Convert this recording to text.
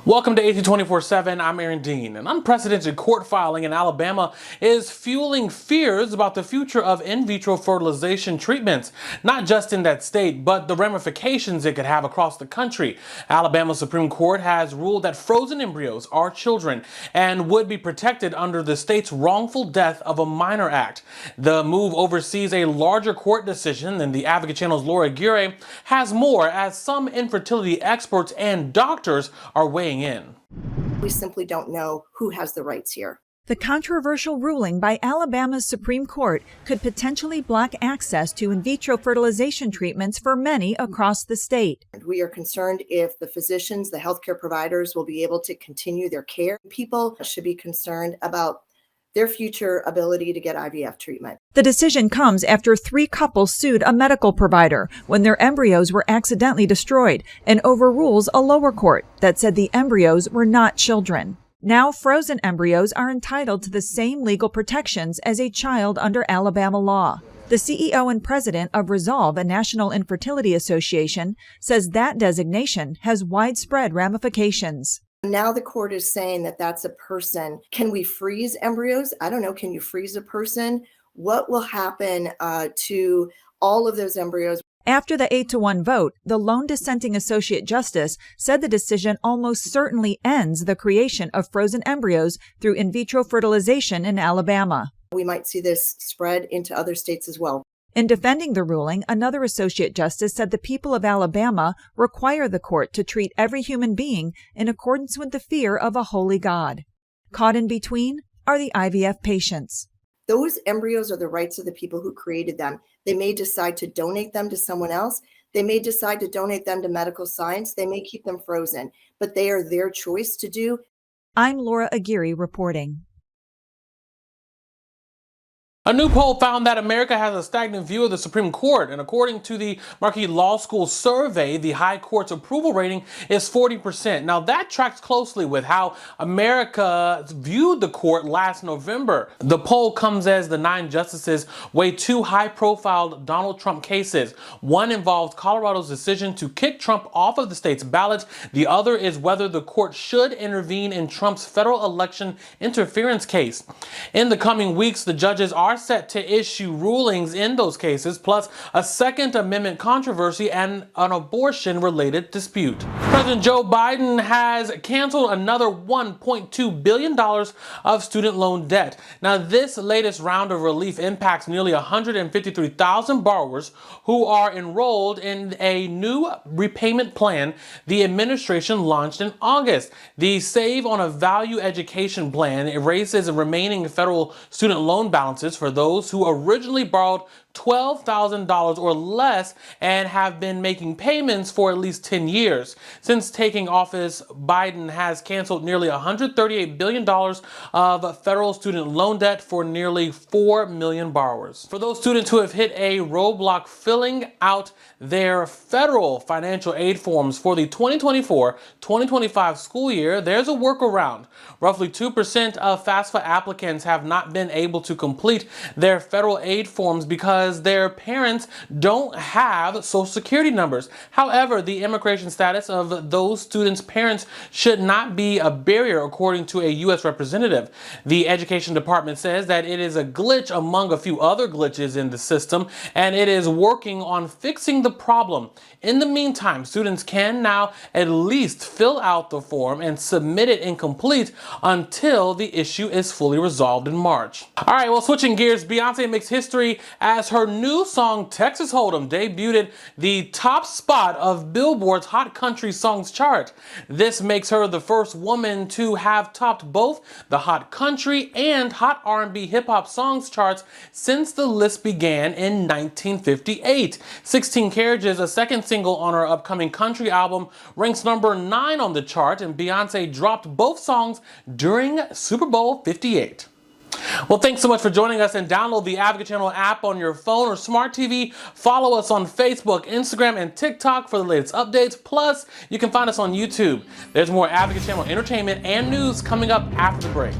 Welcome to AT 24/7. I'm Aaron Dean. An unprecedented court filing in Alabama is fueling fears about the future of in vitro fertilization treatments, not just in that state, but the ramifications it could have across the country. Alabama Supreme Court has ruled that frozen embryos are children and would be protected under the state's Wrongful Death of a Minor Act. The move oversees a larger court decision than the Advocate Channel's Laura Aguirre has more, as some infertility experts and doctors are weighing in. We simply don't know who has the rights here. The controversial ruling by Alabama's Supreme Court could potentially block access to in vitro fertilization treatments for many across the state. We are concerned if the physicians, the healthcare providers will be able to continue their care. People should be concerned about their future ability to get IVF treatment. The decision comes after 3 couples sued a medical provider when their embryos were accidentally destroyed and overrules a lower court that said the embryos were not children. Now frozen embryos are entitled to the same legal protections as a child under Alabama law. The CEO and president of Resolve, a national infertility association, says that designation has widespread ramifications. Now the court is saying that that's a person. Can we freeze embryos? I don't know. Can you freeze a person? What will happen to all of those embryos? After the 8-1 vote, the lone dissenting associate justice said the decision almost certainly ends the creation of frozen embryos through in vitro fertilization in Alabama. We might see this spread into other states as well. In defending the ruling, another associate justice said the people of Alabama require the court to treat every human being in accordance with the fear of a holy God. Caught in between are the IVF patients. Those embryos are the rights of the people who created them. They may decide to donate them to someone else. They may decide to donate them to medical science. They may keep them frozen, but they are their choice to do. I'm Laura Aguirre reporting. A new poll found that America has a stagnant view of the Supreme Court, and according to the Marquis Law School survey, the High Court's approval rating is 40%. Now, that tracks closely with how America viewed the court last November. The poll comes as the 9 justices weigh 2 high-profile Donald Trump cases. One involves Colorado's decision to kick Trump off of the state's ballot. The other is whether the court should intervene in Trump's federal election interference case. In the coming weeks, the judges are set to issue rulings in those cases, plus a Second Amendment controversy and an abortion-related dispute. President Joe Biden has canceled another $1.2 billion of student loan debt. Now, this latest round of relief impacts nearly 153,000 borrowers who are enrolled in a new repayment plan the administration launched in August. The Save on a Value Education plan erases remaining federal student loan balances for those who originally borrowed $12,000 or less and have been making payments for at least 10 years. Since taking office, Biden has canceled nearly $138 billion of federal student loan debt for nearly 4 million borrowers. For those students who have hit a roadblock filling out their federal financial aid forms for the 2024-2025 school year, there's a workaround. Roughly 2% of FAFSA applicants have not been able to complete their federal aid forms because their parents don't have social security numbers. However, the immigration status of those students' parents should not be a barrier, according to a U.S. representative. The Education Department says that it is a glitch among a few other glitches in the system, and it is working on fixing the problem. In the meantime, students can now at least fill out the form and submit it incomplete until the issue is fully resolved in March. All right, well, switching gears, Beyoncé makes history as her new song Texas Hold'em debuted the top spot of Billboard's Hot Country Songs chart. This makes her the first woman to have topped both the Hot Country and Hot R&B Hip Hop Songs charts since the list began in 1958. 16 Carriages, a second single on her upcoming country album, ranks number 9 on the chart, and Beyoncé dropped both songs during Super Bowl 58. Well, thanks so much for joining us, and download the Advocate Channel app on your phone or smart TV. Follow us on Facebook, Instagram, and TikTok for the latest updates. Plus, you can find us on YouTube. There's more Advocate Channel entertainment and news coming up after the break.